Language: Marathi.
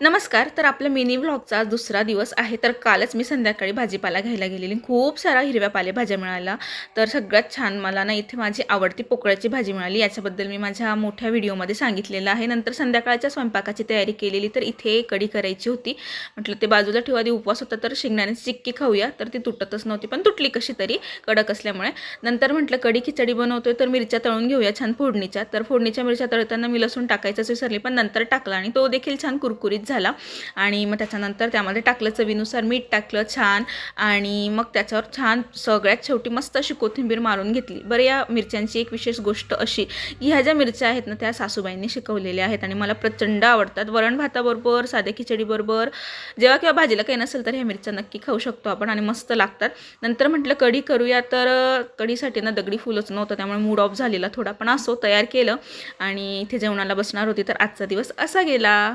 नमस्कार. तर आपल्या मिनी व्लॉगचा दुसरा दिवस आहे. तर कालच मी संध्याकाळी भाजीपाला घ्यायला गेलेली. खूप सारा हिरव्या पालेभाज्या मिळाल्या. तर सगळ्यात छान मला ना इथे माझी आवडती पोकळ्याची भाजी मिळाली. याच्याबद्दल मी माझ्या मोठ्या व्हिडिओमध्ये सांगितलेलं आहे. नंतर संध्याकाळच्या स्वयंपाकाची तयारी केलेली. तर इथे कढी करायची होती. म्हटलं ते बाजूला ठेवा, आधी उपवास होता तर शेंगदाण्याची चिक्की खाऊया. तर ती तुटतच नव्हती, पण तुटली कशी तरी कडक असल्यामुळे. नंतर म्हटलं कढी खिचडी बनवतोय तर मिरच्या तळून घेऊया छान फोडणीच्या. तर फोडणीच्या मिरच्या तळताना मी लसूण टाकायचंच विसरली, पण नंतर टाकला आणि तो देखील छान कुरकुरीत झाला. आणि मग त्याच्यानंतर त्यामध्ये टाकलं चवीनुसार मीठ टाकलं छान. आणि मग त्याच्यावर छान सगळ्यात शेवटी मस्त अशी कोथिंबीर मारून घेतली. बरं, या मिरच्यांची एक विशेष गोष्ट अशी की ह्या ज्या मिरच्या आहेत ना त्या सासूबाईंनी शिकवलेल्या आहेत आणि मला प्रचंड आवडतात. वरण भाताबरोबर, साध्या खिचडीबरोबर, जेव्हा किंवा भाजीला काही नसेल तर ह्या मिरच्या नक्की खाऊ शकतो आपण आणि मस्त लागतात. नंतर म्हटलं कढी करूया, तर कढीसाठी ना दगडी फुलच नव्हतं, त्यामुळे मूड ऑफ झालेला थोडा, पण असो तयार केलं आणि इथे जेवणाला बसणार होती. तर आजचा दिवस असा गेला.